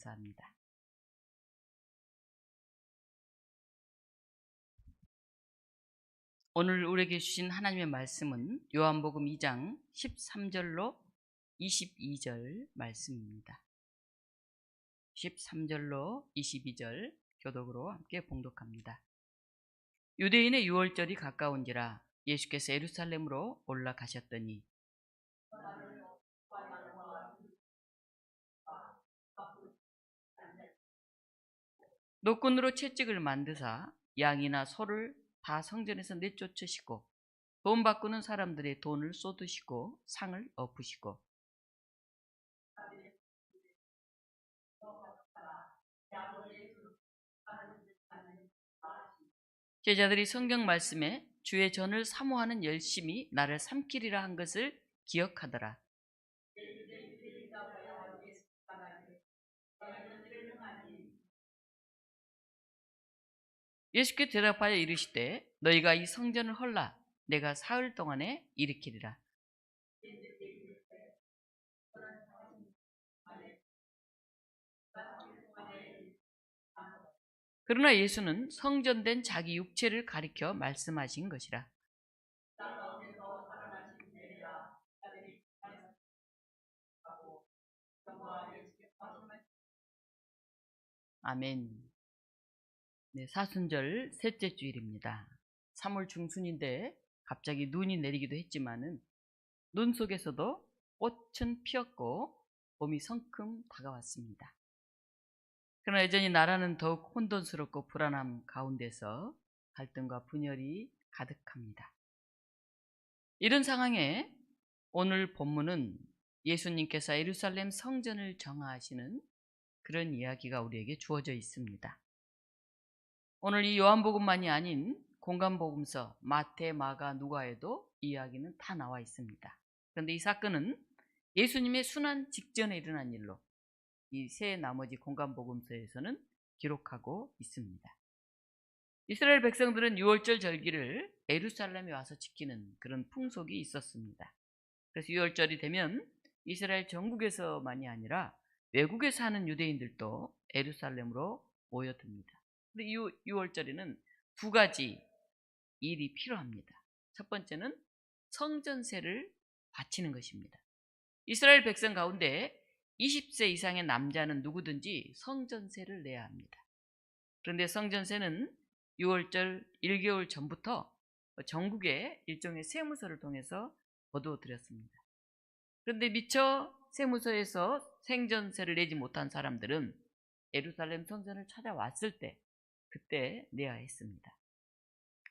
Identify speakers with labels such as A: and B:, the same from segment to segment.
A: 감사합니다. 오늘 우리에게 주신 하나님의 말씀은 요한복음 2장 13절로 22절 말씀입니다. 13절로 22절 교독으로 함께 봉독합니다. 유대인의 유월절이 가까운지라 예수께서 예루살렘으로 올라가셨더니 노끈으로 채찍을 만드사 양이나 소를 다 성전에서 내쫓으시고 돈 바꾸는 사람들의 돈을 쏟으시고 상을 엎으시고 제자들이 성경 말씀에 주의 전을 사모하는 열심이 나를 삼키리라 한 것을 기억하더라. 예수께 대답하여 이르시되 너희가 이 성전을 헐라 내가 사흘 동안에 일으키리라. 그러나 예수는 성전된 자기 육체를 가리켜 말씀하신 것이라. 아멘. 네, 사순절 셋째 주일입니다. 3월 중순인데 갑자기 눈이 내리기도 했지만은 눈 속에서도 꽃은 피었고 봄이 성큼 다가왔습니다. 그러나 여전히 나라는 더욱 혼돈스럽고 불안함 가운데서 갈등과 분열이 가득합니다. 이런 상황에 오늘 본문은 예수님께서 예루살렘 성전을 정하시는 그런 이야기가 우리에게 주어져 있습니다. 오늘 이 요한복음만이 아닌 공간복음서 마태, 마가, 누가에도 이 이야기는 다 나와 있습니다. 그런데 이 사건은 예수님의 순환 직전에 일어난 일로 이 세 나머지 공간복음서에서는 기록하고 있습니다. 이스라엘 백성들은 유월절 절기를 예루살렘에 와서 지키는 그런 풍속이 있었습니다. 그래서 유월절이 되면 이스라엘 전국에서만이 아니라 외국에 사는 유대인들도 예루살렘으로 모여듭니다. 근데 이 유월절에는 두 가지 일이 필요합니다. 첫 번째는 성전세를 바치는 것입니다. 이스라엘 백성 가운데 20세 이상의 남자는 누구든지 성전세를 내야 합니다. 그런데 성전세는 6월절 1개월 전부터 전국에 일종의 세무서를 통해서 거두어드렸습니다. 그런데 미처 세무서에서 생전세를 내지 못한 사람들은 예루살렘 성전을 찾아왔을 때 그때 내야 했습니다.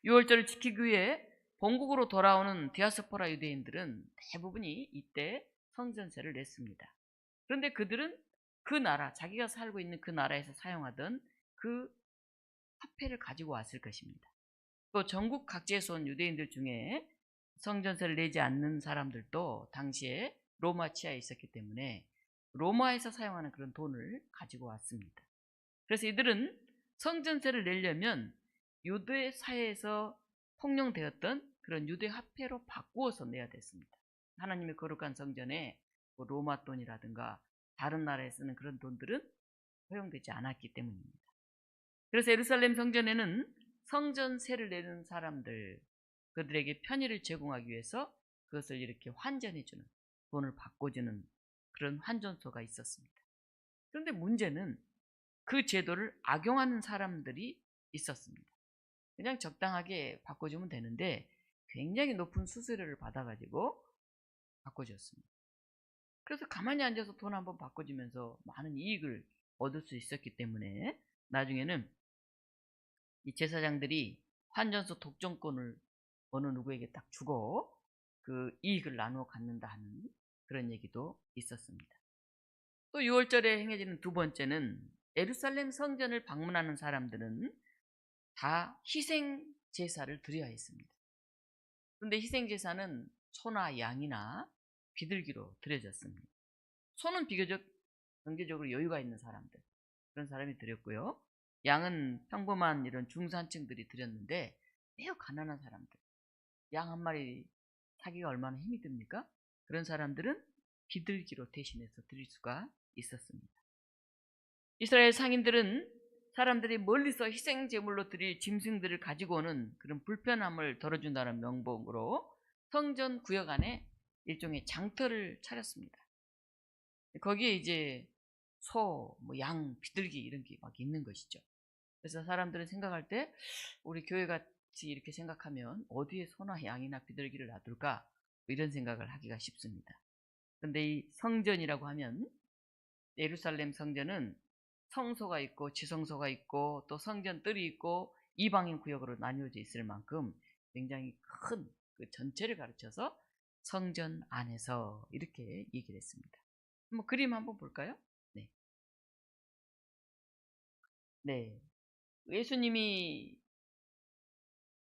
A: 6월절을 지키기 위해 본국으로 돌아오는 디아스포라 유대인들은 대부분이 이때 성전세를 냈습니다. 그런데 그들은 그 나라, 자기가 살고 있는 그 나라에서 사용하던 그 화폐를 가지고 왔을 것입니다. 또 전국 각지에서 온 유대인들 중에 성전세를 내지 않는 사람들도 당시에 로마 치하에 있었기 때문에 로마에서 사용하는 그런 돈을 가지고 왔습니다. 그래서 이들은 성전세를 내려면 유대 사회에서 통용되었던 그런 유대 화폐로 바꾸어서 내야 됐습니다. 하나님의 거룩한 성전에 로마 돈이라든가 다른 나라에 쓰는 그런 돈들은 허용되지 않았기 때문입니다. 그래서 예루살렘 성전에는 성전세를 내는 사람들, 그들에게 편의를 제공하기 위해서 그것을 이렇게 환전해주는, 돈을 바꿔주는 그런 환전소가 있었습니다. 그런데 문제는 그 제도를 악용하는 사람들이 있었습니다. 그냥 적당하게 바꿔주면 되는데 굉장히 높은 수수료를 받아가지고 바꿔줬습니다. 그래서 가만히 앉아서 돈 한번 바꿔주면서 많은 이익을 얻을 수 있었기 때문에 나중에는 이 제사장들이 환전소 독점권을 어느 누구에게 딱 주고 그 이익을 나누어 갖는다 하는 그런 얘기도 있었습니다. 또 6월절에 행해지는 두 번째는 예루살렘 성전을 방문하는 사람들은 다 희생 제사를 드려야 했습니다. 그런데 희생 제사는 소나 양이나 비둘기로 드려졌습니다. 소는 비교적 경제적으로 여유가 있는 사람들, 그런 사람이 드렸고요. 양은 평범한 이런 중산층들이 드렸는데 매우 가난한 사람들, 양 한 마리 사기가 얼마나 힘이 듭니까? 그런 사람들은 비둘기로 대신해서 드릴 수가 있었습니다. 이스라엘 상인들은 사람들이 멀리서 희생 제물로 드릴 짐승들을 가지고 오는 그런 불편함을 덜어준다는 명목으로 성전 구역 안에 일종의 장터를 차렸습니다. 거기에 이제 소, 뭐 양, 비둘기 이런 게 막 있는 것이죠. 그래서 사람들은 생각할 때 우리 교회 같이 이렇게 생각하면 어디에 소나 양이나 비둘기를 놔둘까? 이런 생각을 하기가 쉽습니다. 그런데 이 성전이라고 하면 예루살렘 성전은 성소가 있고 지성소가 있고 또 성전 뜰이 있고 이방인 구역으로 나뉘어져 있을 만큼 굉장히 큰 그 전체를 가르쳐서 성전 안에서 이렇게 얘기를 했습니다. 한번 그림 한번 볼까요? 네. 네. 예수님이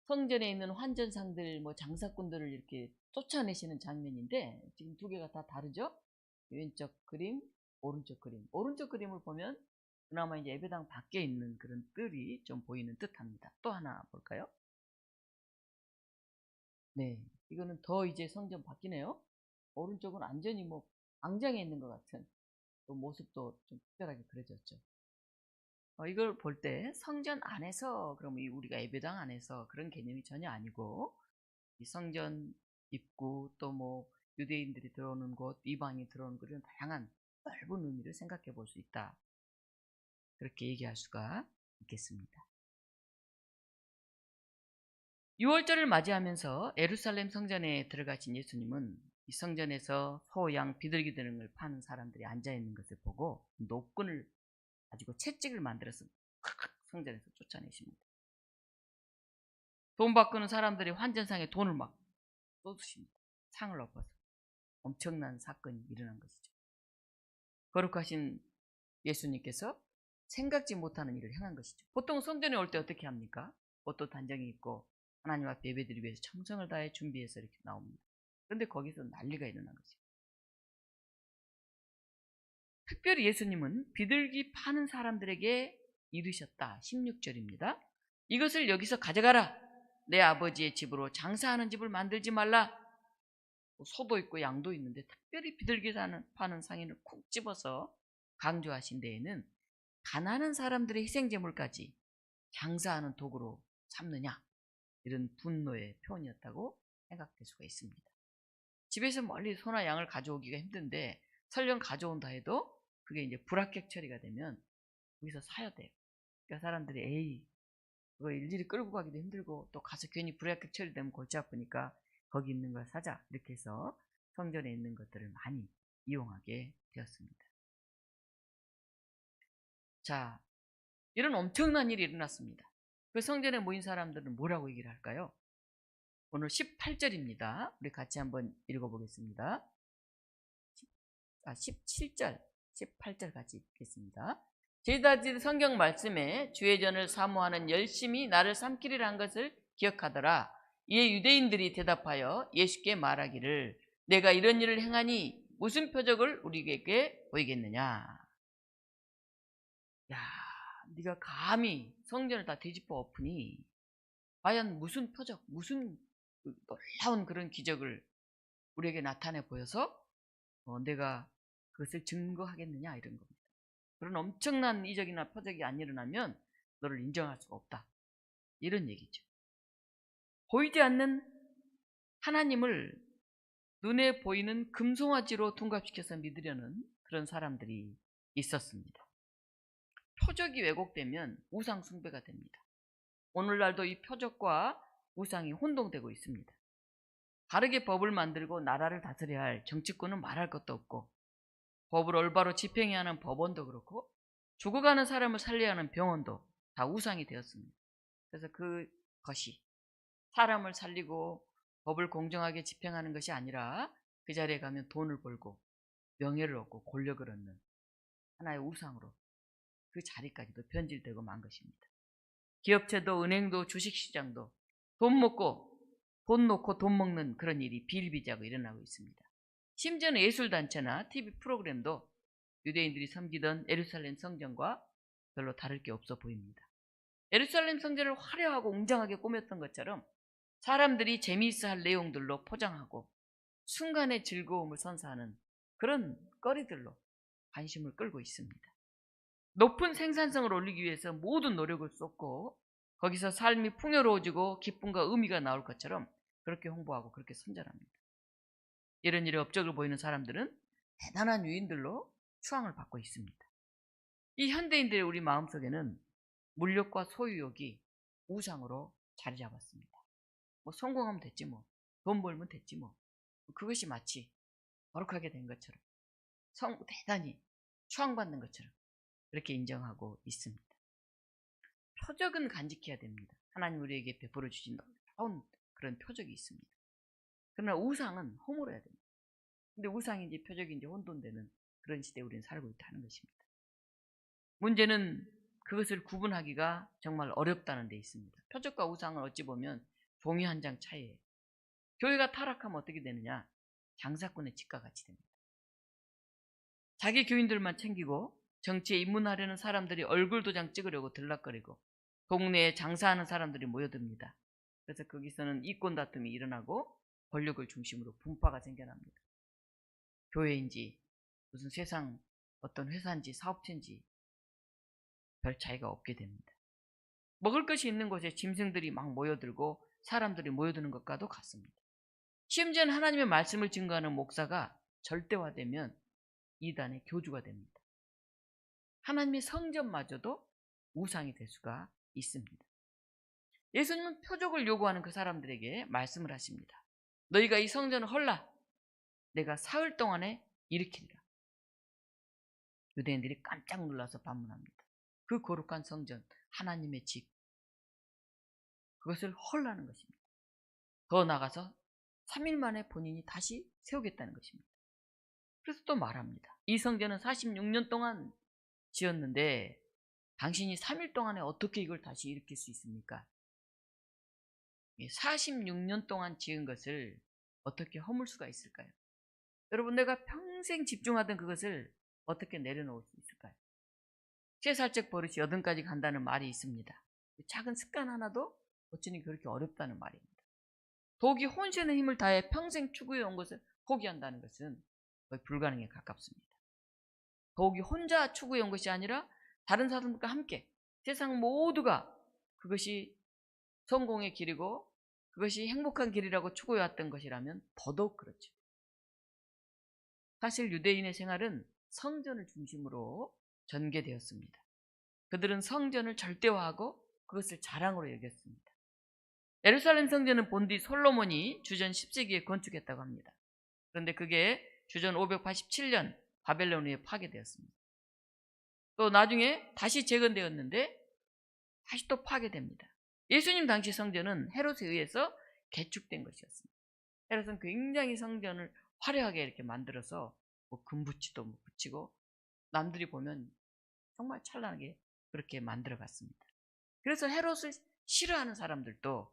A: 성전에 있는 환전상들, 뭐 장사꾼들을 이렇게 쫓아내시는 장면인데 지금 두 개가 다 다르죠? 왼쪽 그림, 오른쪽 그림. 오른쪽 그림을 보면 그나마 이제 예배당 밖에 있는 그런 뜰이 좀 보이는 듯합니다. 또 하나 볼까요? 네, 이거는 더 이제 성전 밖이네요. 오른쪽은 완전히 뭐 광장에 있는 것 같은 그 모습도 좀 특별하게 그려졌죠. 이걸 볼 때 성전 안에서 그럼 우리가 예배당 안에서 그런 개념이 전혀 아니고 이 성전 입구 또 뭐 유대인들이 들어오는 곳, 이방인이 들어오는 곳 이런 다양한 넓은 의미를 생각해 볼 수 있다. 그렇게 얘기할 수가 있겠습니다. 6월절을 맞이하면서 예루살렘 성전에 들어가신 예수님은 이 성전에서 소, 양, 비둘기 등을 파는 사람들이 앉아있는 것을 보고 노끈을 가지고 채찍을 만들어서 성전에서 쫓아내십니다. 돈 바꾸는 사람들이 환전상에 돈을 막 쏟으십니다. 상을 엎어서 엄청난 사건이 일어난 것이죠. 거룩하신 예수님께서 생각지 못하는 일을 행한 것이죠. 보통 성전에 올 때 어떻게 합니까? 옷도 단정히 입고 하나님 앞에 예배드리기 위해서 정성을 다해 준비해서 이렇게 나옵니다. 그런데 거기서 난리가 일어난 거죠. 특별히 예수님은 비둘기 파는 사람들에게 이르셨다. 16절입니다. 이것을 여기서 가져가라. 내 아버지의 집으로 장사하는 집을 만들지 말라. 소도 있고 양도 있는데 특별히 비둘기 파는 상인을 콕 집어서 강조하신 데에는 가난한 사람들의 희생제물까지 장사하는 도구로 삼느냐, 이런 분노의 표현이었다고 생각될 수가 있습니다. 집에서 멀리 소나 양을 가져오기가 힘든데 설령 가져온다 해도 그게 이제 불합격 처리가 되면 거기서 사야 돼요. 그러니까 사람들이 에이 그거 일일이 끌고 가기도 힘들고 또 가서 괜히 불합격 처리되면 골치 아프니까 거기 있는 걸 사자, 이렇게 해서 성전에 있는 것들을 많이 이용하게 되었습니다. 자, 이런 엄청난 일이 일어났습니다. 그 성전에 모인 사람들은 뭐라고 얘기를 할까요? 오늘 18절입니다. 우리 같이 한번 읽어보겠습니다. 17절, 18절 같이 읽겠습니다. 제자들 성경 말씀에 주의 전을 사모하는 열심히 나를 삼키리라 한 것을 기억하더라. 이에 유대인들이 대답하여 예수께 말하기를 내가 이런 일을 행하니 무슨 표적을 우리에게 보이겠느냐. 야, 네가 감히 성전을 다 뒤집어 엎으니 과연 무슨 표적, 무슨 놀라운 그런 기적을 우리에게 나타내 보여서 내가 그것을 증거하겠느냐, 이런 겁니다. 그런 엄청난 이적이나 표적이 안 일어나면 너를 인정할 수가 없다, 이런 얘기죠. 보이지 않는 하나님을 눈에 보이는 금송아지로 둔갑시켜서 믿으려는 그런 사람들이 있었습니다. 표적이 왜곡되면 우상 숭배가 됩니다. 오늘날도 이 표적과 우상이 혼동되고 있습니다. 바르게 법을 만들고 나라를 다스려야 할 정치권은 말할 것도 없고 법을 올바로 집행해야 하는 법원도 그렇고 죽어가는 사람을 살려야 하는 병원도 다 우상이 되었습니다. 그래서 그것이 사람을 살리고 법을 공정하게 집행하는 것이 아니라 그 자리에 가면 돈을 벌고 명예를 얻고 권력을 얻는 하나의 우상으로 그 자리까지도 변질되고 만 것입니다. 기업체도 은행도 주식시장도 돈 놓고 돈 먹는 그런 일이 비일비재하고 일어나고 있습니다. 심지어는 예술단체나 TV 프로그램도 유대인들이 섬기던 예루살렘 성전과 별로 다를 게 없어 보입니다. 예루살렘 성전을 화려하고 웅장하게 꾸몄던 것처럼 사람들이 재미있어 할 내용들로 포장하고 순간의 즐거움을 선사하는 그런 거리들로 관심을 끌고 있습니다. 높은 생산성을 올리기 위해서 모든 노력을 쏟고 거기서 삶이 풍요로워지고 기쁨과 의미가 나올 것처럼 그렇게 홍보하고 그렇게 선전합니다. 이런 일에 업적을 보이는 사람들은 대단한 유인들로 추앙을 받고 있습니다. 이 현대인들의 우리 마음속에는 물욕과 소유욕이 우상으로 자리 잡았습니다. 뭐 성공하면 됐지 뭐, 돈 벌면 됐지 뭐, 그것이 마치 거룩하게 된 것처럼 대단히 추앙받는 것처럼 그렇게 인정하고 있습니다. 표적은 간직해야 됩니다. 하나님 우리에게 베풀어 주신 놀라운 그런 표적이 있습니다. 그러나 우상은 허물어야 됩니다. 근데 우상인지 표적인지 혼돈되는 그런 시대에 우리는 살고 있다는 것입니다. 문제는 그것을 구분하기가 정말 어렵다는 데 있습니다. 표적과 우상은 어찌 보면 종이 한 장 차이예요. 교회가 타락하면 어떻게 되느냐? 장사꾼의 집과 같이 됩니다. 자기 교인들만 챙기고 정치에 입문하려는 사람들이 얼굴 도장 찍으려고 들락거리고 동네에 장사하는 사람들이 모여듭니다. 그래서 거기서는 이권 다툼이 일어나고 권력을 중심으로 분파가 생겨납니다. 교회인지 무슨 세상 어떤 회사인지 사업체인지 별 차이가 없게 됩니다. 먹을 것이 있는 곳에 짐승들이 막 모여들고 사람들이 모여드는 것과도 같습니다. 심지어는 하나님의 말씀을 증거하는 목사가 절대화되면 이단의 교주가 됩니다. 하나님의 성전마저도 우상이 될 수가 있습니다. 예수님은 표적을 요구하는 그 사람들에게 말씀을 하십니다. 너희가 이 성전을 헐라. 내가 사흘 동안에 일으키리라. 유대인들이 깜짝 놀라서 반문합니다. 그 거룩한 성전, 하나님의 집, 그것을 헐라는 것입니다. 더 나아가서 3일 만에 본인이 다시 세우겠다는 것입니다. 그래서 또 말합니다. 이 성전은 46년 동안 지었는데 당신이 3일 동안에 어떻게 이걸 다시 일으킬 수 있습니까? 46년 동안 지은 것을 어떻게 허물 수가 있을까요? 여러분, 내가 평생 집중하던 그것을 어떻게 내려놓을 수 있을까요? 세 살적 버릇이 여든까지 간다는 말이 있습니다. 작은 습관 하나도 어쩌니 그렇게 어렵다는 말입니다. 독이 혼신의 힘을 다해 평생 추구해온 것을 포기한다는 것은 거의 불가능에 가깝습니다. 독이 혼자 추구해온 것이 아니라 다른 사람들과 함께 세상 모두가 그것이 성공의 길이고 그것이 행복한 길이라고 추구해왔던 것이라면 더더욱 그렇죠. 사실 유대인의 생활은 성전을 중심으로 전개되었습니다. 그들은 성전을 절대화하고 그것을 자랑으로 여겼습니다. 예루살렘 성전은 본디 솔로몬이 주전 10세기에 건축했다고 합니다. 그런데 그게 주전 587년 바벨론에 파괴되었습니다. 또 나중에 다시 재건되었는데 다시 또 파괴됩니다. 예수님 당시 성전은 헤롯에 의해서 개축된 것이었습니다. 헤롯은 굉장히 성전을 화려하게 이렇게 만들어서 뭐 금붙이도 뭐 붙이고 남들이 보면 정말 찬란하게 그렇게 만들어갔습니다. 그래서 헤롯을 싫어하는 사람들도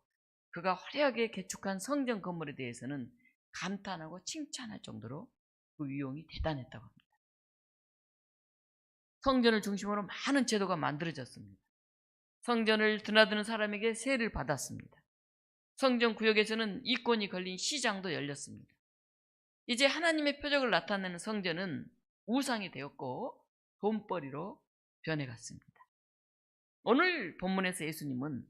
A: 그가 화려하게 개축한 성전 건물에 대해서는 감탄하고 칭찬할 정도로 그 위용이 대단했다고 합니다. 성전을 중심으로 많은 제도가 만들어졌습니다. 성전을 드나드는 사람에게 세를 받았습니다. 성전 구역에서는 이권이 걸린 시장도 열렸습니다. 이제 하나님의 표적을 나타내는 성전은 우상이 되었고 돈벌이로 변해갔습니다. 오늘 본문에서 예수님은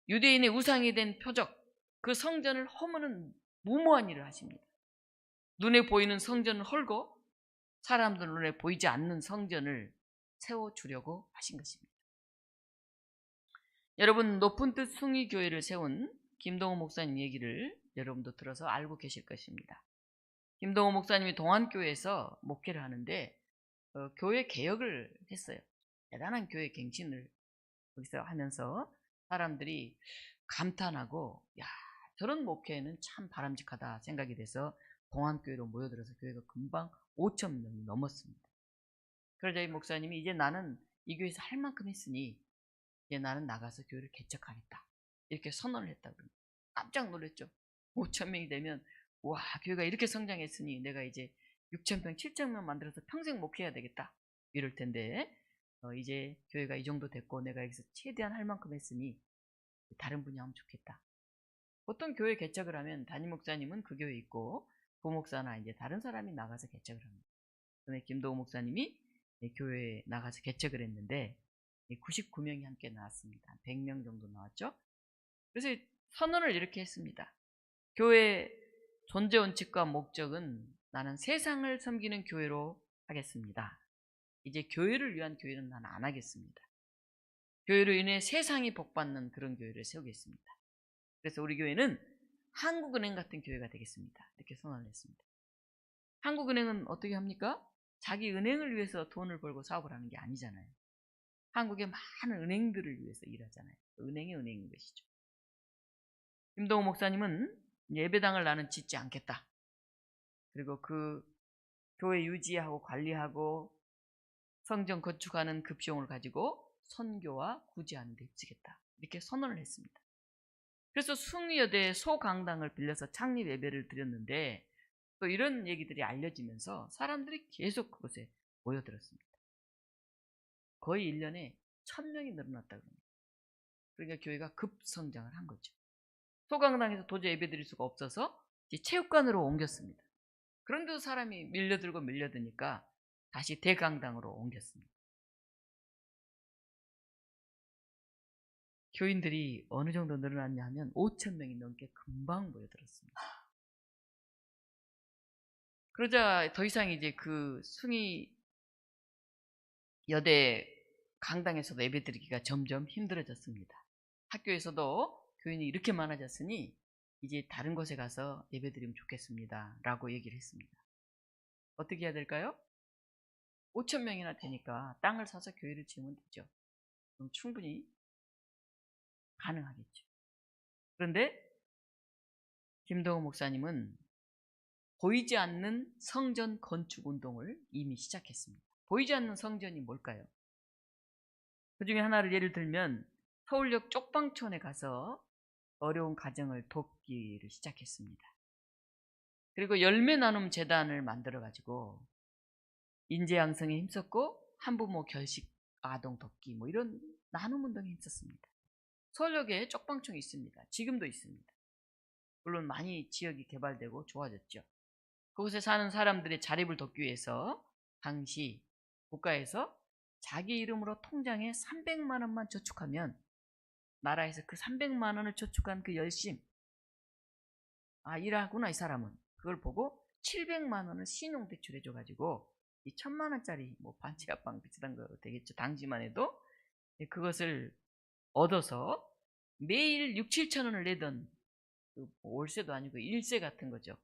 A: 유대인의 우상이 된 표적, 그 성전을 허무는 무모한 일을 하십니다. 눈에 보이는 성전을 헐고 사람들 눈에 보이지 않는 성전을 세워주려고 하신 것입니다. 여러분, 높은 뜻 숭의교회를 세운 김동호 목사님 얘기를 여러분도 들어서 알고 계실 것입니다. 김동호 목사님이 동안교회에서 목회를 하는데 교회 개혁을 했어요. 대단한 교회 갱신을 거기서 하면서 사람들이 감탄하고 야, 저런 목회는 참 바람직하다 생각이 돼서 동안교회로 모여들어서 교회가 금방 5천 명이 넘었습니다. 그러자 이 목사님이 이제 나는 이 교회에서 할 만큼 했으니 이제 나는 나가서 교회를 개척하겠다 이렇게 선언을 했다고 합니다. 깜짝 놀랐죠. 5천 명이 되면 와, 교회가 이렇게 성장했으니 내가 이제 6천 명, 7천 명 만들어서 평생 목회해야 되겠다 이럴 텐데 이제 교회가 이 정도 됐고 내가 여기서 최대한 할 만큼 했으니 다른 분이 하면 좋겠다. 보통 교회 개척을 하면 담임 목사님은 그 교회에 있고 부목사나 이제 다른 사람이 나가서 개척을 합니다. 그런데 김도우 목사님이 교회에 나가서 개척을 했는데 99명이 함께 나왔습니다. 100명 정도 나왔죠. 그래서 선언을 이렇게 했습니다. 교회 존재 원칙과 목적은 나는 세상을 섬기는 교회로 하겠습니다. 이제 교회를 위한 교회는 나는 안 하겠습니다. 교회로 인해 세상이 복받는 그런 교회를 세우겠습니다. 그래서 우리 교회는 한국은행 같은 교회가 되겠습니다. 이렇게 선언을 했습니다. 한국은행은 어떻게 합니까? 자기 은행을 위해서 돈을 벌고 사업을 하는 게 아니잖아요. 한국의 많은 은행들을 위해서 일하잖아요. 은행이 은행인 것이죠. 김동호 목사님은 예배당을 나는 짓지 않겠다. 그리고 그 교회 유지하고 관리하고 성전 건축하는 그 비용을 가지고 선교와 구제하는 데 쓰겠다. 이렇게 선언을 했습니다. 그래서 숭의여대 소강당을 빌려서 창립 예배를 드렸는데 또 이런 얘기들이 알려지면서 사람들이 계속 그곳에 모여들었습니다. 거의 1년에 1000명이 늘어났다고 합니다. 그러니까 교회가 급성장을 한 거죠. 소강당에서 도저히 예배 드릴 수가 없어서 이제 체육관으로 옮겼습니다. 그런데도 사람이 밀려드니까 다시 대강당으로 옮겼습니다. 교인들이 어느 정도 늘어났냐 하면 5000명이 넘게 금방 모여들었습니다. 그러자 더 이상 이제 그 숭의 여대 강당에서도 예배드리기가 점점 힘들어졌습니다. 학교에서도 교인이 이렇게 많아졌으니 이제 다른 곳에 가서 예배드리면 좋겠습니다 라고 얘기를 했습니다. 어떻게 해야 될까요? 5000명이나 되니까 땅을 사서 교회를 지으면 되죠. 그럼 충분히 가능하겠죠. 그런데 김동호 목사님은 보이지 않는 성전 건축 운동을 이미 시작했습니다. 보이지 않는 성전이 뭘까요? 그 중에 하나를 예를 들면 서울역 쪽방촌에 가서 어려운 가정을 돕기를 시작했습니다. 그리고 열매 나눔 재단을 만들어 가지고 인재 양성에 힘썼고 한부모 결식 아동 돕기 뭐 이런 나눔 운동에 힘썼습니다. 서울역에 쪽방촌이 있습니다. 지금도 있습니다. 물론 많이 지역이 개발되고 좋아졌죠. 그곳에 사는 사람들의 자립을 돕기 위해서 당시 국가에서 자기 이름으로 통장에 300만 원만 저축하면 나라에서 그 300만 원을 저축한 그 열심, 아 일하구나 이 사람은, 그걸 보고 700만 원을 신용대출 해줘가지고 이 1000만 원짜리 뭐 반지 합방 비슷한 거 되겠죠. 당시만 해도 그것을 얻어서 매일 6, 7천 원을 내던 그 월세도 아니고 일세 같은 거죠.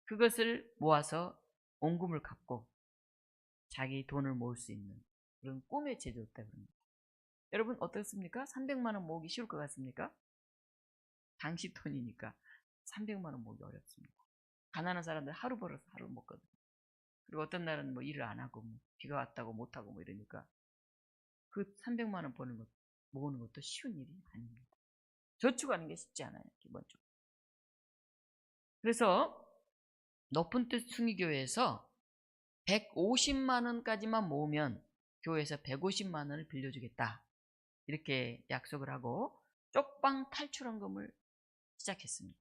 A: 그것을 모아서 원금을 갚고 자기 돈을 모을 수 있는 그런 꿈에 제대했다고 합니다. 여러분 어떻습니까? 300만 원 모으기 쉬울 것 같습니까? 당시 돈이니까 300만 원 모으기 어렵습니다. 가난한 사람들 하루 벌어서 하루 먹거든요. 그리고 어떤 날은 뭐 일을 안 하고 뭐 비가 왔다고 못 하고 뭐 이러니까 그 300만 원 버는 것 모으는 것도 쉬운 일이 아닙니다. 저축하는 게 쉽지 않아요, 기본적으로. 그래서 높은 뜻 숭의교회에서 150만 원까지만 모으면 교회에서 150만 원을 빌려주겠다. 이렇게 약속을 하고 쪽방 탈출원금을 시작했습니다.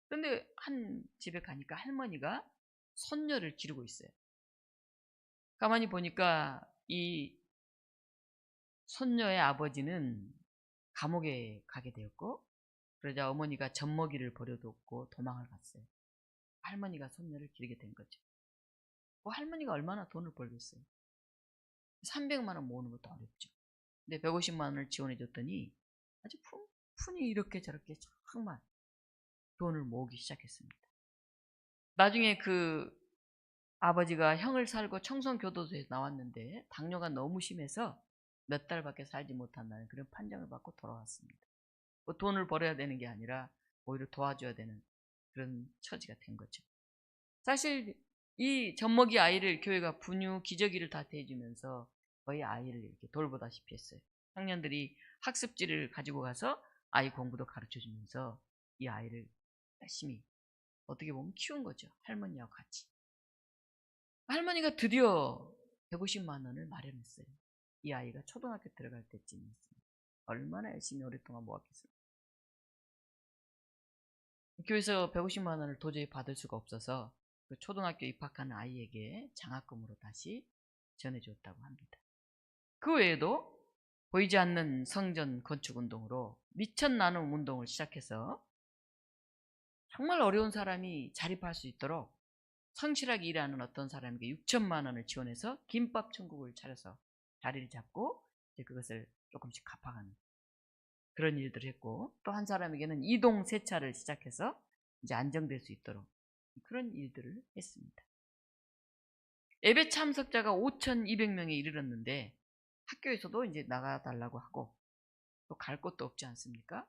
A: 그런데 한 집에 가니까 할머니가 손녀를 기르고 있어요. 가만히 보니까 이 손녀의 아버지는 감옥에 가게 되었고, 그러자 어머니가 젖먹이를 버려뒀고 도망을 갔어요. 할머니가 손녀를 기르게 된 거죠. 뭐 할머니가 얼마나 돈을 벌겠어요. 300만 원 모으는 것도 어렵죠. 근데 150만 원을 지원해 줬더니 아주 풍푼히 이렇게 저렇게 정말 돈을 모으기 시작했습니다. 나중에 그 아버지가 형을 살고 청송교도소에 나왔는데 당뇨가 너무 심해서 몇 달밖에 살지 못한다는 그런 판정을 받고 돌아왔습니다. 뭐 돈을 벌어야 되는 게 아니라 오히려 도와줘야 되는 그런 처지가 된 거죠. 사실 이 젖먹이 아이를 교회가 분유, 기저귀를 다 대주면서 거의 아이를 이렇게 돌보다시피 했어요. 청년들이 학습지를 가지고 가서 아이 공부도 가르쳐주면서 이 아이를 열심히 어떻게 보면 키운 거죠. 할머니하고 같이. 할머니가 드디어 150만 원을 마련했어요. 이 아이가 초등학교 들어갈 때쯤이었습니다. 얼마나 열심히 오랫동안 모았겠어요. 교회에서 150만 원을 도저히 받을 수가 없어서 그 초등학교 입학하는 아이에게 장학금으로 다시 전해주었다고 합니다. 그 외에도 보이지 않는 성전 건축 운동으로 미천 나눔 운동을 시작해서 정말 어려운 사람이 자립할 수 있도록 성실하게 일하는 어떤 사람에게 6천만 원을 지원해서 김밥 천국을 차려서 자리를 잡고 이제 그것을 조금씩 갚아가는 그런 일들을 했고, 또 한 사람에게는 이동 세차를 시작해서 이제 안정될 수 있도록 그런 일들을 했습니다. 예배 참석자가 5,200명에 이르렀는데 학교에서도 이제 나가달라고 하고 또 갈 곳도 없지 않습니까?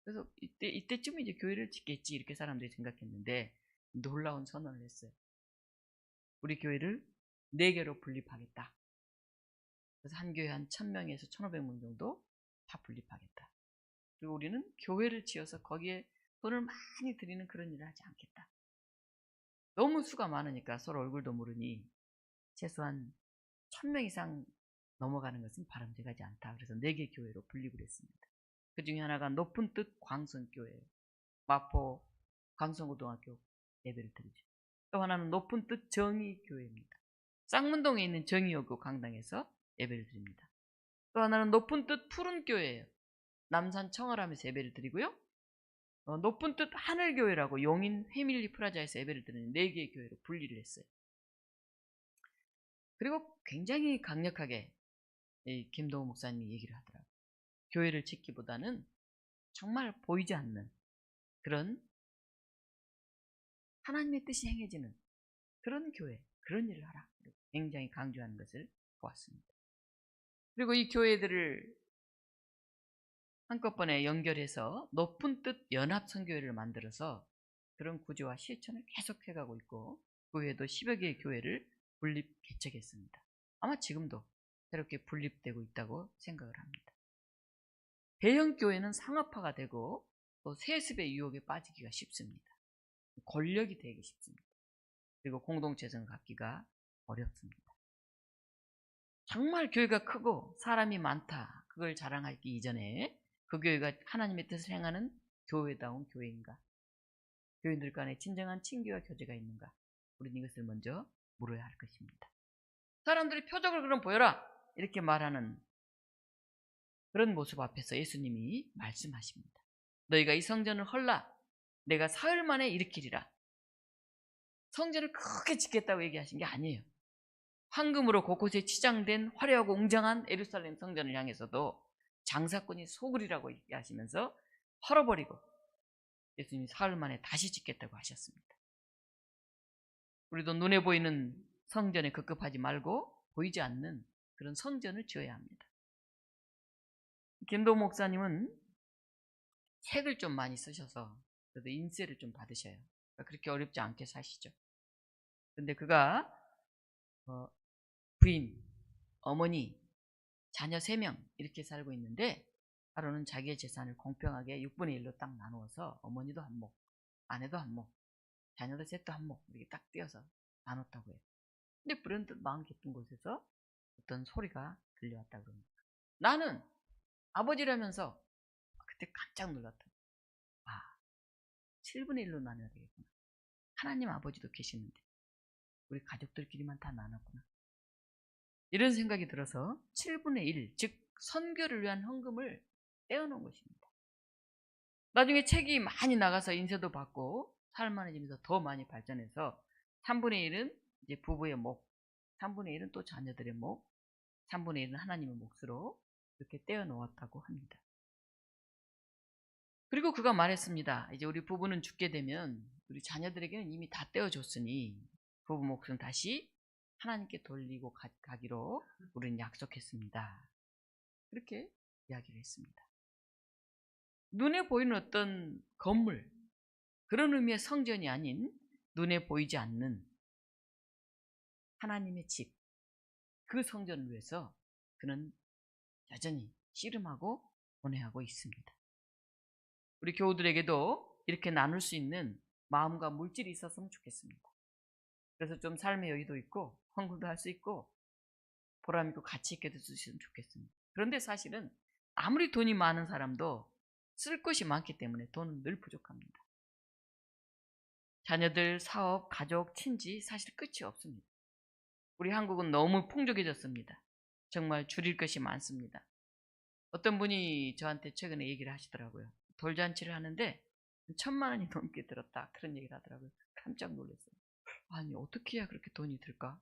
A: 그래서 이때쯤 이제 교회를 짓겠지 이렇게 사람들이 생각했는데 놀라운 선언을 했어요. 우리 교회를 4개로 분립하겠다. 그래서 한 교회 한 1,000명에서 1,500명 정도 다 분립하겠다. 그리고 우리는 교회를 지어서 거기에 돈을 많이 들이는 그런 일을 하지 않겠다. 너무 수가 많으니까 서로 얼굴도 모르니 최소한 1,000명 이상 넘어가는 것은 바람직하지 않다. 그래서 4개 교회로 분립을 했습니다. 그 중에 하나가 높은 뜻 광성교회예요. 마포 광성고등학교 예배를 드리죠. 또 하나는 높은 뜻 정의교회입니다. 쌍문동에 있는 정의여고 강당에서 예배를 드립니다. 또 하나는 높은 뜻 푸른교회예요. 남산 청월함에서 예배를 드리고요. 높은 뜻 하늘교회라고 용인 회밀리 프라자에서 예배를 드리는 4개의 교회로 분리를 했어요. 그리고 굉장히 강력하게 이 김동호 목사님이 얘기를 하더라고요. 교회를 짓기보다는 정말 보이지 않는 그런 하나님의 뜻이 행해지는 그런 교회, 그런 일을 하라. 굉장히 강조하는 것을 보았습니다. 그리고 이 교회들을 한꺼번에 연결해서 높은 뜻 연합선교회를 만들어서 그런 구조와 실천을 계속해가고 있고, 그 외에도 10여 개의 교회를 분립 개척했습니다. 아마 지금도 새롭게 분립되고 있다고 생각을 합니다. 대형 교회는 상업화가 되고 또 세습의 유혹에 빠지기가 쉽습니다. 권력이 되기 쉽습니다. 그리고 공동체성을 갖기가 어렵습니다. 정말 교회가 크고 사람이 많다, 그걸 자랑하기 이전에 그 교회가 하나님의 뜻을 행하는 교회다운 교회인가, 교인들 간에 진정한 친교와 교제가 있는가, 우리는 이것을 먼저 물어야 할 것입니다. 사람들이 표적을 그럼 보여라 이렇게 말하는 그런 모습 앞에서 예수님이 말씀하십니다. 너희가 이 성전을 헐라 내가 사흘 만에 일으키리라. 성전을 크게 짓겠다고 얘기하신 게 아니에요. 황금으로 곳곳에 치장된 화려하고 웅장한 예루살렘 성전을 향해서도 장사꾼이 속으리라고 얘기하시면서 헐어버리고 예수님이 사흘 만에 다시 짓겠다고 하셨습니다. 우리도 눈에 보이는 성전에 급급하지 말고 보이지 않는 그런 성전을 지어야 합니다. 김도 목사님은 책을 좀 많이 쓰셔서 그래도 인세를 좀 받으셔요. 그렇게 어렵지 않게 사시죠. 근데 그가 부인, 어머니, 자녀 3명 이렇게 살고 있는데 하루는 자기의 재산을 공평하게 6분의 1로 딱 나누어서 어머니도 한 몫, 아내도 한 몫, 자녀도 셋도 한 몫 이렇게 딱 떼어서 나눴다고 해요. 근데 불현듯 마음 깊은 곳에서 어떤 소리가 들려왔다고 합니다. 나는 아버지라면서 그때 깜짝 놀랐다. 7분의 1로 나눠야 되겠구나. 하나님 아버지도 계시는데 우리 가족들끼리만 다 나눴구나. 이런 생각이 들어서 7분의 1, 즉 선교를 위한 헌금을 떼어놓은 것입니다. 나중에 책이 많이 나가서 인쇄도 받고 살만해지면서 더 많이 발전해서 3분의 1은 이제 부부의 몫, 3분의 1은 또 자녀들의 몫, 3분의 1은 하나님의 몫으로 이렇게 떼어놓았다고 합니다. 그리고 그가 말했습니다. 이제 우리 부부는 죽게 되면 우리 자녀들에게는 이미 다 떼어줬으니 부부 몫은 다시 하나님께 돌리고 가기로 우리는 약속했습니다. 그렇게 이야기를 했습니다. 눈에 보이는 어떤 건물, 그런 의미의 성전이 아닌 눈에 보이지 않는 하나님의 집, 그 성전을 위해서 그는 여전히 씨름하고 고뇌하고 있습니다. 우리 교우들에게도 이렇게 나눌 수 있는 마음과 물질이 있었으면 좋겠습니다. 그래서 좀 삶의 여유도 있고 헌금도 할 수 있고 보람 있고 가치 있게 될 수 있으면 좋겠습니다. 그런데 사실은 아무리 돈이 많은 사람도 쓸 것이 많기 때문에 돈은 늘 부족합니다. 자녀들, 사업, 가족, 친지 사실 끝이 없습니다. 우리 한국은 너무 풍족해졌습니다. 정말 줄일 것이 많습니다. 어떤 분이 저한테 최근에 얘기를 하시더라고요. 돌잔치를 하는데 1,000만 원이 넘게 들었다. 그런 얘기를 하더라고요. 깜짝 놀랐어요. 아니 어떻게 해야 그렇게 돈이 들까?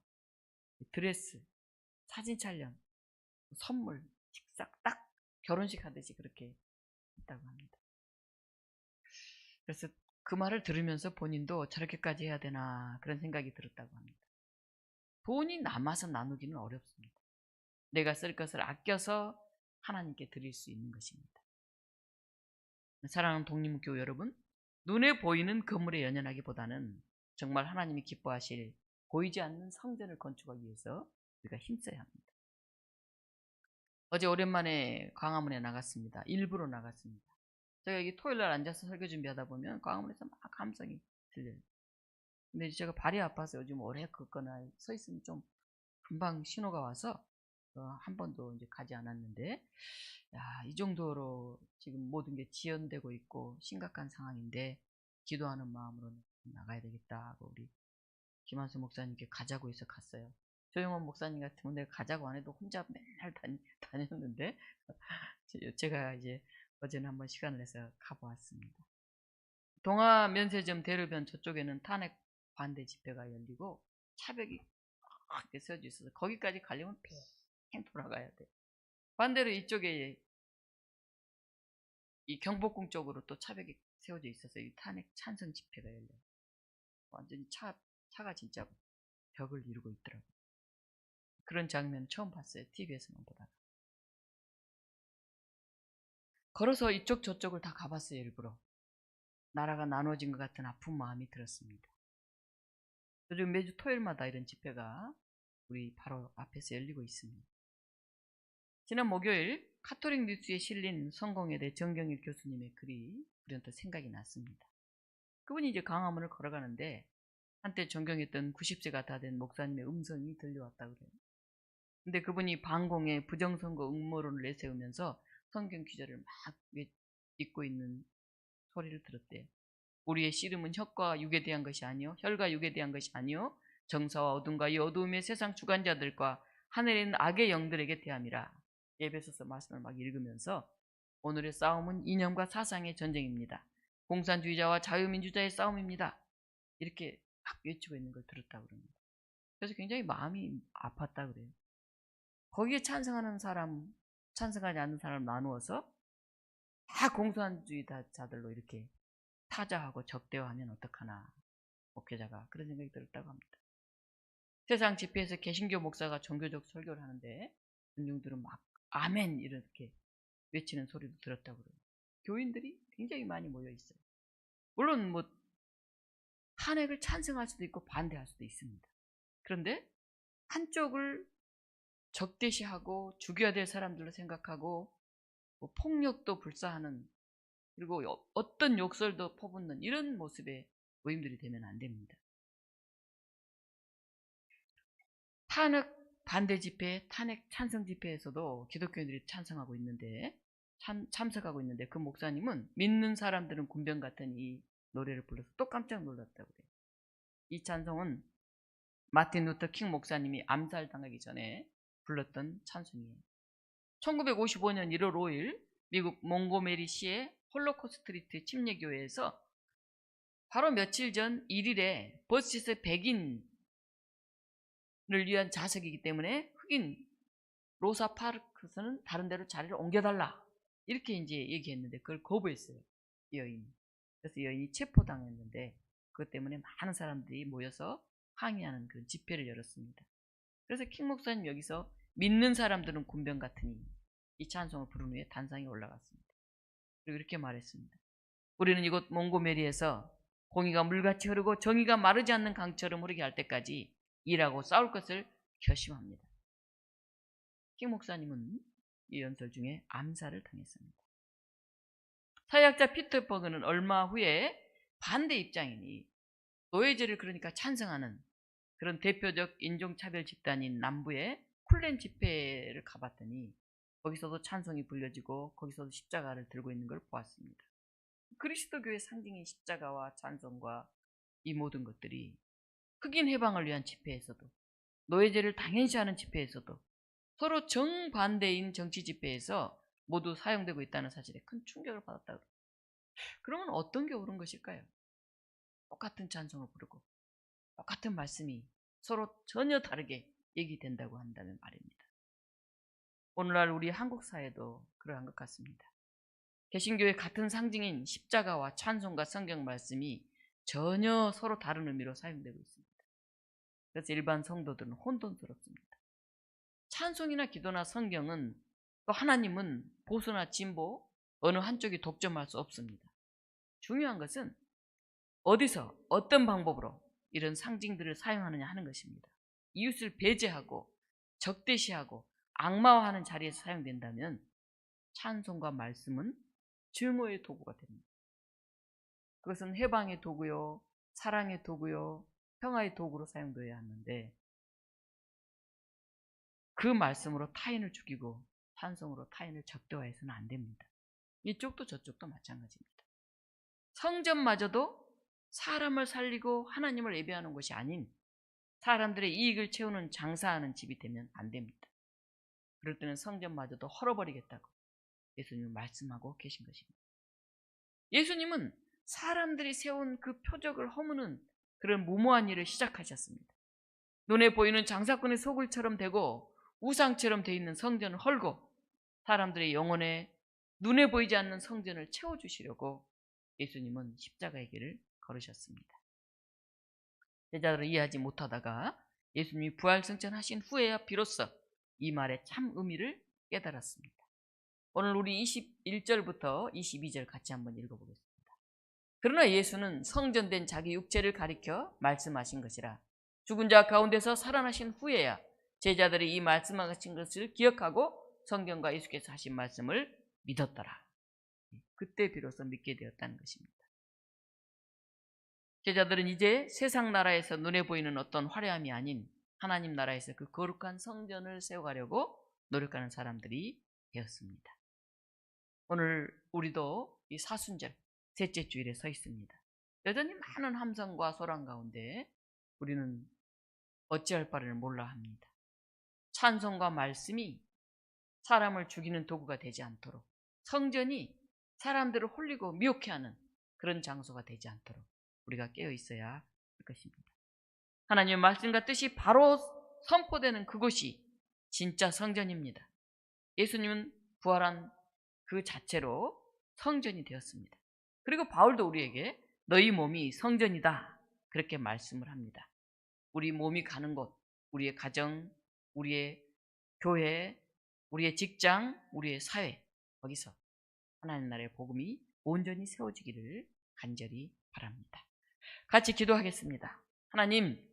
A: 드레스, 사진 촬영, 선물, 식사 딱 결혼식 하듯이 그렇게 했다고 합니다. 그래서 그 말을 들으면서 본인도 저렇게까지 해야 되나 그런 생각이 들었다고 합니다. 돈이 남아서 나누기는 어렵습니다. 내가 쓸 것을 아껴서 하나님께 드릴 수 있는 것입니다. 사랑하는 독립교 여러분, 눈에 보이는 건물에 연연하기보다는 정말 하나님이 기뻐하실 보이지 않는 성전을 건축하기 위해서 우리가 힘써야 합니다. 어제 오랜만에 광화문에 나갔습니다. 일부러 나갔습니다. 제가 여기 토요일날 앉아서 설교 준비하다 보면 광화문에서 막 감성이 들려요. 근데 제가 발이 아파서 요즘 오래 걷거나 서 있으면 좀 금방 신호가 와서 한 번도 이제 가지 않았는데, 야, 이 정도로 지금 모든 게 지연되고 있고 심각한 상황인데 기도하는 마음으로 나가야 되겠다 하고 우리 김한수 목사님께 가자고 해서 갔어요. 조영원 목사님 같으면 내가 가자고 안 해도 혼자 맨날 다녔는데 제가 이제 어제는 한번 시간을 내서 가보았습니다. 동아면세점 대로변 저쪽에는 탄핵 반대 집회가 열리고 차벽이 이렇게 세워져 있어서 거기까지 가려면 팽 돌아가야 돼. 반대로 이쪽에 이 경복궁 쪽으로 또 차벽이 세워져 있어서 이 탄핵 찬성 집회가 열려요. 완전히 차가 진짜 벽을 이루고 있더라고요. 그런 장면 처음 봤어요. TV에서만 보다가. 걸어서 이쪽 저쪽을 다 가봤어요. 일부러. 나라가 나눠진 것 같은 아픈 마음이 들었습니다. 요즘 매주 토요일마다 이런 집회가 우리 바로 앞에서 열리고 있습니다. 지난 목요일 카톨릭 뉴스에 실린 성공회대 정경일 교수님의 글이 우리한테 생각이 났습니다. 그분이 이제 광화문을 걸어가는데 한때 존경했던 90세가 다 된 목사님의 음성이 들려왔다고 그래요. 근데 그분이 반공에 부정선거 음모론을 내세우면서 성경 구절을 막 읽고 있는 소리를 들었대요. 우리의 씨름은 혈과 육에 대한 것이 아니요 혈과 육에 대한 것이 아니요 정사와 어둠과 이 어두움의 세상 주관자들과 하늘에 있는 악의 영들에게 대함이라. 에베소서 말씀을 막 읽으면서 오늘의 싸움은 이념과 사상의 전쟁입니다. 공산주의자와 자유민주자의 싸움입니다. 이렇게 막 외치고 있는 걸 들었다고 그럽니다. 그래서 굉장히 마음이 아팠다 그래요. 거기에 찬성하는 사람, 찬성하지 않는 사람 나누어서 다 공산주의자들로 이렇게 타자하고 적대화하면 어떡하나, 목회자가 그런 생각이 들었다고 합니다. 세상 집회에서 개신교 목사가 종교적 설교를 하는데 군중들은 막 아멘 이렇게 외치는 소리도 들었다고 그래요. 교인들이 굉장히 많이 모여 있어요. 물론 뭐 탄핵을 찬성할 수도 있고 반대할 수도 있습니다. 그런데 한쪽을 적대시하고 죽여야 될 사람들로 생각하고 뭐 폭력도 불사하는, 그리고 어떤 욕설도 퍼붓는 이런 모습의 모임들이 되면 안 됩니다. 탄핵 반대 집회, 탄핵 찬성 집회에서도 기독교인들이 참석하고 있는데 그 목사님은 믿는 사람들은 군병 같은 이 노래를 불러서 또 깜짝 놀랐다고 그래요. 이 찬송은 마틴 루터 킹 목사님이 암살당하기 전에 불렀던 찬송이에요. 1955년 1월 5일 미국 몽고메리시의 홀로코스트리트 침례교회에서 바로 며칠 전 1일에 버스에서 백인을 위한 자석이기 때문에 흑인 로사 파르크스는 다른 데로 자리를 옮겨달라 이렇게 이제 얘기했는데 그걸 거부했어요. 이 여인이. 그래서 이 여인이 체포당했는데 그것 때문에 많은 사람들이 모여서 항의하는 그런 집회를 열었습니다. 그래서 킹 목사님 여기서 믿는 사람들은 군병 같으니 이 찬송을 부른 후에 단상에 올라갔습니다. 그리고 이렇게 말했습니다. 우리는 이곳 몽고메리에서 공의가 물같이 흐르고 정의가 마르지 않는 강처럼 흐르게 할 때까지 일하고 싸울 것을 결심합니다. 킹 목사님은 이 연설 중에 암살을 당했습니다. 사회학자 피터 버그는 얼마 후에 반대 입장이니 노예제를 그러니까 찬성하는 그런 대표적 인종차별 집단인 남부의 쿨렌 집회를 가봤더니 거기서도 찬송이 불려지고 거기서도 십자가를 들고 있는 걸 보았습니다. 그리스도교의 상징인 십자가와 찬송과 이 모든 것들이 흑인 해방을 위한 집회에서도 노예제를 당연시하는 집회에서도 서로 정반대인 정치 집회에서 모두 사용되고 있다는 사실에 큰 충격을 받았다. 그러면 어떤 게 옳은 것일까요? 똑같은 찬송을 부르고 똑같은 말씀이 서로 전혀 다르게 얘기된다고 한다면 말입니다. 오늘날 우리 한국 사회도 그러한 것 같습니다. 개신교의 같은 상징인 십자가와 찬송과 성경 말씀이 전혀 서로 다른 의미로 사용되고 있습니다. 그래서 일반 성도들은 혼돈스럽습니다. 찬송이나 기도나 성경은 또 하나님은 보수나 진보 어느 한쪽이 독점할 수 없습니다. 중요한 것은 어디서 어떤 방법으로 이런 상징들을 사용하느냐 하는 것입니다. 이웃을 배제하고 적대시하고 악마화하는 자리에서 사용된다면 찬송과 말씀은 증오의 도구가 됩니다. 그것은 해방의 도구요, 사랑의 도구요, 평화의 도구로 사용되어야 하는데 그 말씀으로 타인을 죽이고 찬송으로 타인을 적대화해서는 안 됩니다. 이쪽도 저쪽도 마찬가지입니다. 성전마저도 사람을 살리고 하나님을 예배하는 것이 아닌 사람들의 이익을 채우는 장사하는 집이 되면 안 됩니다. 그럴 때는 성전마저도 헐어버리겠다고 예수님은 말씀하고 계신 것입니다. 예수님은 사람들이 세운 그 표적을 허무는 그런 무모한 일을 시작하셨습니다. 눈에 보이는 장사꾼의 소굴처럼 되고 우상처럼 되어 있는 성전을 헐고 사람들의 영혼에 눈에 보이지 않는 성전을 채워주시려고 예수님은 십자가의 길을 걸으셨습니다. 제자들은 이해하지 못하다가 예수님이 부활승천 하신 후에야 비로소 이 말의 참 의미를 깨달았습니다. 오늘 우리 21절부터 22절 같이 한번 읽어보겠습니다. 그러나 예수는 성전된 자기 육체를 가리켜 말씀하신 것이라 죽은 자 가운데서 살아나신 후에야 제자들이 이 말씀하신 것을 기억하고 성경과 예수께서 하신 말씀을 믿었더라. 그때 비로소 믿게 되었다는 것입니다. 제자들은 이제 세상 나라에서 눈에 보이는 어떤 화려함이 아닌 하나님 나라에서 그 거룩한 성전을 세워가려고 노력하는 사람들이 되었습니다. 오늘 우리도 이 사순절 셋째 주일에 서 있습니다. 여전히 많은 함성과 소란 가운데 우리는 어찌할 바를 몰라 합니다. 찬송과 말씀이 사람을 죽이는 도구가 되지 않도록, 성전이 사람들을 홀리고 미혹해하는 그런 장소가 되지 않도록 우리가 깨어 있어야 할 것입니다. 하나님의 말씀과 뜻이 바로 선포되는 그곳이 진짜 성전입니다. 예수님은 부활한 그 자체로 성전이 되었습니다. 그리고 바울도 우리에게 너희 몸이 성전이다 그렇게 말씀을 합니다. 우리 몸이 가는 곳, 우리의 가정, 우리의 교회, 우리의 직장, 우리의 사회, 거기서 하나님 나라의 복음이 온전히 세워지기를 간절히 바랍니다. 같이 기도하겠습니다. 하나님,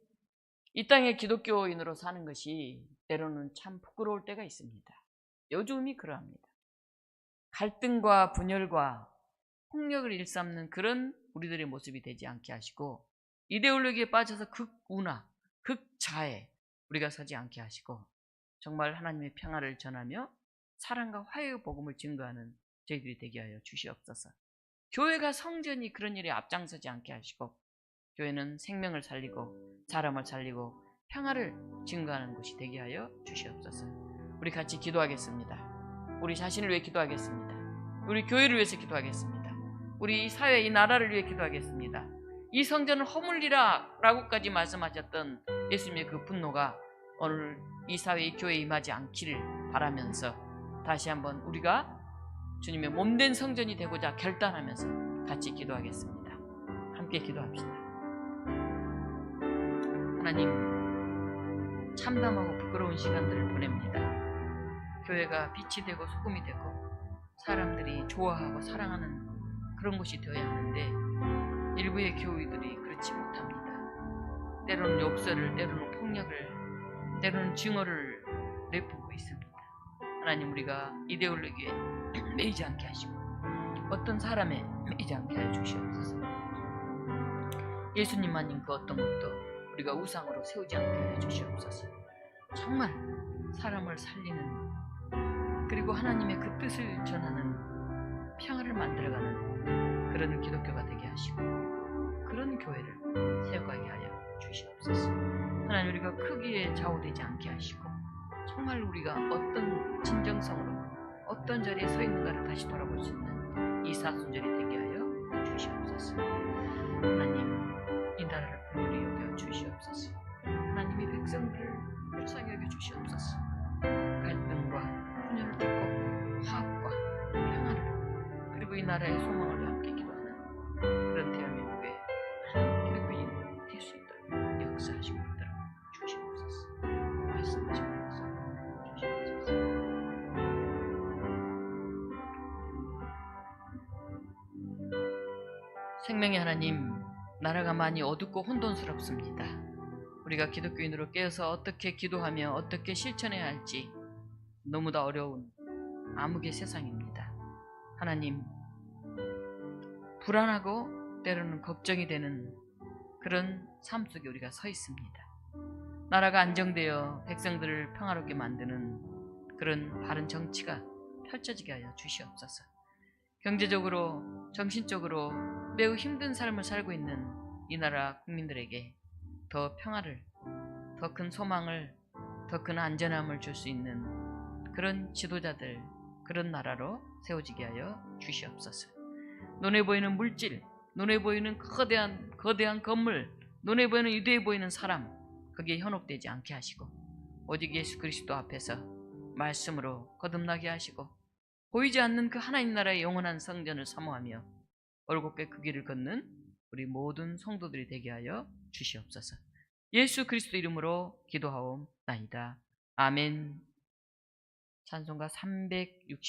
A: 이 땅에 기독교인으로 사는 것이 때로는 참 부끄러울 때가 있습니다. 요즘이 그러합니다. 갈등과 분열과 폭력을 일삼는 그런 우리들의 모습이 되지 않게 하시고 이데올로기에 빠져서 극우나 극자에 우리가 서지 않게 하시고 정말 하나님의 평화를 전하며 사랑과 화해의 복음을 증거하는 저희들이 되게 하여 주시옵소서. 교회가 성전이 그런 일에 앞장서지 않게 하시고 교회는 생명을 살리고 사람을 살리고 평화를 증거하는 곳이 되게 하여 주시옵소서. 우리 같이 기도하겠습니다. 우리 자신을 위해 기도하겠습니다. 우리 교회를 위해서 기도하겠습니다. 우리 사회, 이 나라를 위해 기도하겠습니다. 이 성전을 허물리라 라고까지 말씀하셨던 예수님의 그 분노가 오늘 이 사회, 이 교회에 임하지 않기를 바라면서 다시 한번 우리가 주님의 몸된 성전이 되고자 결단하면서 같이 기도하겠습니다. 함께 기도합시다. 하나님, 참담하고 부끄러운 시간들을 보냅니다. 교회가 빛이 되고 소금이 되고 사람들이 좋아하고 사랑하는 그런 곳이 되어야 하는데 일부의 교회들이 그렇지 못합니다. 때로는 욕설을, 때로는 폭력을, 때로는 증오를 내뿜고 있습니다. 하나님, 우리가 이데올로기에 매이지 않게 하시고 어떤 사람에 매이지 않게 하여 주시옵소서. 예수님만인 그 어떤 것도 우리가 우상으로 세우지 않게 하여 주시옵소서. 정말 사람을 살리는 그리고 하나님의 그 뜻을 전하는 평화를 만들어가는 그런 기독교가 되게 하시고 그런 교회를 세워가게 하여 주시옵소서. 하나님, 우리가 크기에 좌우되지 않게 하시고 정말 우리가 어떤 진정성으로 어떤 자리에 서 있는가를 다시 돌아볼 수 있는 이 사순절이 되게 하여 주시옵소서. 하나님, 이 나라를 긍휼히 여겨 주시옵소서. 하나님의 백성들을 불쌍히 여겨 주시옵소서. 갈등과 분열을 딛고 화합과 평화를, 그리고 이 나라의 소망을 함께 기도하는 그런 대한민국의 기독교인 될 수 있도록 역사하시고 있도록 주시옵소서. 말씀하시면서 주시옵소서. 생명의 하나님, 나라가 많이 어둡고 혼돈스럽습니다. 우리가 기독교인으로 깨어서 어떻게 기도하며 어떻게 실천해야 할지 너무나 어려운 암흑의 세상입니다. 하나님, 불안하고 때로는 걱정이 되는 그런 삶 속에 우리가 서 있습니다. 나라가 안정되어 백성들을 평화롭게 만드는 그런 바른 정치가 펼쳐지게 하여 주시옵소서. 경제적으로, 정신적으로 매우 힘든 삶을 살고 있는 이 나라 국민들에게 더 평화를, 더 큰 소망을, 더 큰 안전함을 줄 수 있는 그런 지도자들, 그런 나라로 세워지게 하여 주시옵소서. 눈에 보이는 물질, 눈에 보이는 거대한 건물, 눈에 보이는 위대해 보이는 사람, 거기에 현혹되지 않게 하시고 오직 예수 그리스도 앞에서 말씀으로 거듭나게 하시고 보이지 않는 그 하나님 나라의 영원한 성전을 사모하며 올곧게 그 길을 걷는 우리 모든 성도들이 되게 하여 주시옵소서. 예수 그리스도 이름으로 기도하옵나이다. 아멘. 찬송가 366